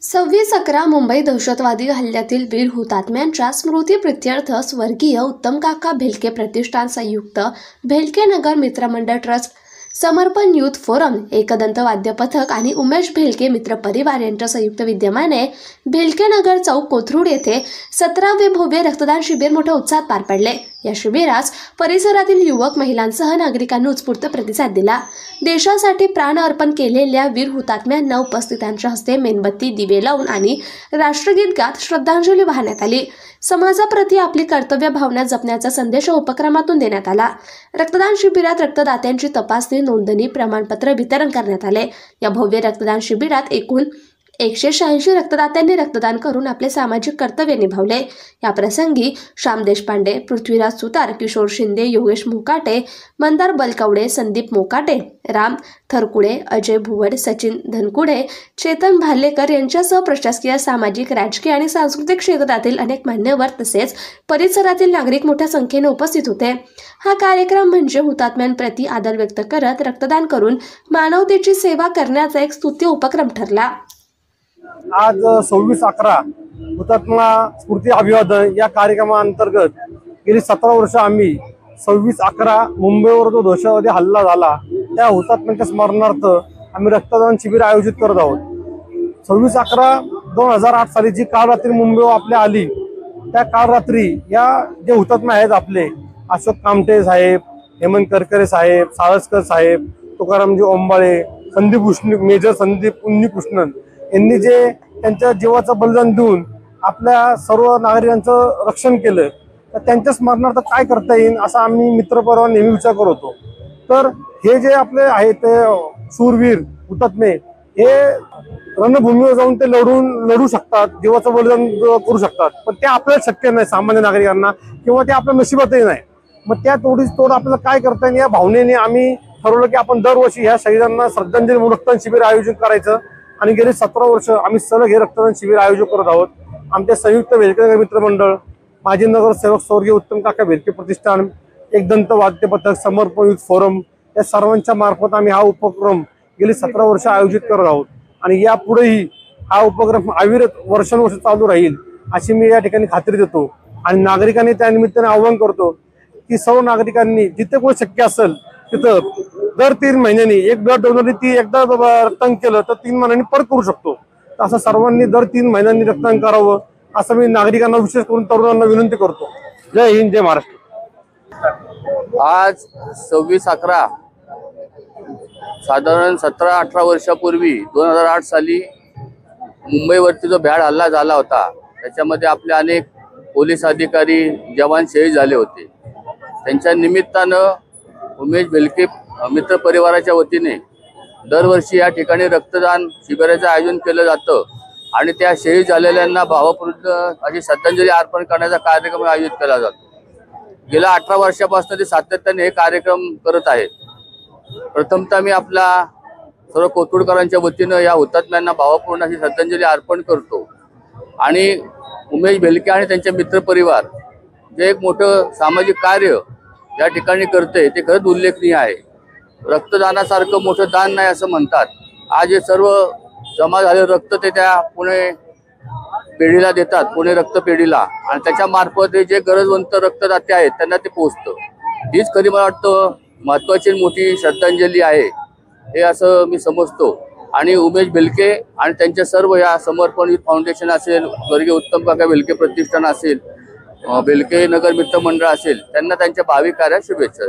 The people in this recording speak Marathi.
26/11 मुंबई दहशतवादी हल्ल्यातील वीर हुतात्म्यांच्या स्मृतिप्रित्यर्थ स्वर्गीय उत्तम काका भेलके प्रतिष्ठान संयुक्त भेलके नगर मित्रमंडळ ट्रस्ट, समर्पण युथ फोरम, एकदंत वाद्य पथक आणि उमेश भेलके मित्र परिवार यांच्या संयुक्त विद्यमाने भेलके नगर चौक कोथरूड येथे 17वे भव्य रक्तदान शिबिर मोठ्या उत्साहात पार पडले। या शिबिरास परिसरातील युवक, महिलांसह नागरिकांनी उत्स्फूर्त प्रतिसाद दिला। देशासाठी प्राण अर्पण केलेल्या वीर हुतात्म्यांना उपस्थितांच्या हस्ते मेणबत्ती, दिवे लावून आणि राष्ट्रगीत गात श्रद्धांजली वाहण्यात आली। समाजाप्रती आपली कर्तव्य भावना जपण्याचा संदेश उपक्रमातून देण्यात आला। रक्तदान शिबिरात रक्तदात्यांची तपासणी, नोंदणी, प्रमाणपत्र वितरण करण्यात आले। या भव्य रक्तदान शिबिरात एकूण 186 रक्तदात्यांनी रक्तदान करून आपले सामाजिक कर्तव्य निभावले। या प्रसंगी श्याम देशपांडे, पृथ्वीराज सुतार, किशोर शिंदे, योगेश मोकाटे, मंदार बलकवडे, संदीप मोकाटे, राम थरकुडे, अजय भुवड, सचिन धनकुडे, चेतन भालेकर यांच्यासह प्रशासकीय, सामाजिक, राजकीय आणि सांस्कृतिक क्षेत्रातील अनेक मान्यवर तसेच परिसरातील नागरिक मोठ्या संख्येने उपस्थित होते। हा कार्यक्रम म्हणजे हुतात्म्यांप्रती आदर व्यक्त करत रक्तदान करून मानवतेची सेवा करण्याचा एक स्तुत्य उपक्रम ठरला। आज 26/11 हुतात्मा स्मृती अभिवादन या कार्यक्रमाअंतर्गत गेली 17 वर्ष आम्ही 26/11 मुंबईवर जो दहशतवादी हल्ला झाला त्या हुतात्म्यांच्या स्मरणार्थ आम्ही रक्तदान शिबिर आयोजित करत आहोत। 26/11/2008 साली जी काल रात्री मुंबईवर आपल्या आली त्या काल रात्री या जे हुतात्मे आहेत आपले अशोक कामटे साहेब, हेमंत करकरे साहेब, साळसकर साहेब, तुकारामजी ओंबाळे, मेजर संदीप उन्नीकृष्णन यांनी जे त्यांच्या जीवाचं बलिदान देऊन आपल्या सर्व नागरिकांचं रक्षण केलं, तर त्यांच्या स्मरणार्थ काय करता येईल असा आम्ही मित्रपरिवार नेहमी विचार करत होतो। तर हे जे आपले आहेत ते शूरवीर हुतात्मे हे रणभूमीवर जाऊन ते लढू शकतात, जीवाचं बलिदान करू शकतात, पण ते आपल्याला शक्य नाही सामान्य नागरिकांना, किंवा ते आपल्या नशिबातही नाही। मग त्या तोड आपल्याला काय करता येईल या भावनेने आम्ही ठरवलं की आपण दरवर्षी ह्या शहीदांना श्रद्धांजली रक्तदान शिबिर आयोजित करायचं आणि गेली 17 वर्ष आम्ही सलग हे रक्तदान शिबिर आयोजित करत आहोत। आमच्या संयुक्त भेलके नगर मित्रमंडळ, माजी नगरसेवक स्वर्गीय उत्तम काका भेलके प्रतिष्ठान, एकदंत वाद्य पथक, समर्पण युथ फोरम या सर्वांच्या मार्फत आम्ही हा उपक्रम गेली 17 वर्ष आयोजित करत आहोत आणि यापुढेही हा उपक्रम अविरत वर्षानुवर्ष चालू राहील अशी मी या ठिकाणी खात्री देतो। आणि नागरिकांनी त्या निमित्ताने आवाहन करतो की सर्व नागरिकांनी जिथे कोण शक्य असेल तिथं दर 3 महिन्यांनी एक ब्लड डोनरनी ती एकदा रक्तदान केलं तर 3 महिन्यांनी परत करू शकतो। असं सर्वांनी दर 3 महिन्यांनी रक्तदान करावं असं मी नागरिकांना, विशेष करून तरुणांना विनंती करतो। जय हिंद, जय महाराष्ट्र। आज 26/11 साधारण 17-18 वर्षापूर्वी 2008 साली मुंबईवरती जो भ्याड हल्ला झाला होता त्याच्यामध्ये आपले अनेक पोलीस अधिकारी, जवान शहीद झाले होते। त्यांच्या निमित्तानं उमेश भेलके मित्र परिवाराच्या वतीने दरवर्षी या ठिकाणी रक्तदान शिबिराचं आयोजन केलं जातं आणि त्या शहीद झालेल्यांना भावपूर्ण अशी श्रद्धांजली अर्पण करण्याचा कार्यक्रम आयोजित केला जातो। गेल्या 18 वर्षापासून ते सातत्याने हे कार्यक्रम करत आहेत। प्रथमतः मी आपला सर्व कोथरूडकरांच्या वतीनं या हुतात्म्यांना भावपूर्ण अशी श्रद्धांजली अर्पण करतो आणि उमेश भेलके आणि त्यांचे मित्र परिवार जे एक मोठं सामाजिक कार्य या ठिकाणी करते ते खरंच उल्लेखनीय आहे। रक्तदानासारखं मोठं दान नाही असं म्हणतात। आज हे सर्व जमा झालेलं रक्त ते त्या पुणे पेढीला देतात, पुणे रक्तपेढीला, आणि त्याच्या मार्फत जे गरजवंत रक्तदाते आहेत त्यांना ते पोहोचतं। हीच खरी मला वाटतं महत्त्वाची मोठी श्रद्धांजली आहे हे असं मी समजतो। आणि उमेश भेलके आणि त्यांच्या सर्व या समर्पण युथ फाउंडेशन असेल, स्वर्गीय उत्तम काका भेलके प्रतिष्ठान असेल, भेलके नगर मित्रमंडळ असेल, त्यांना त्यांच्या भावी कार्यात शुभेच्छा।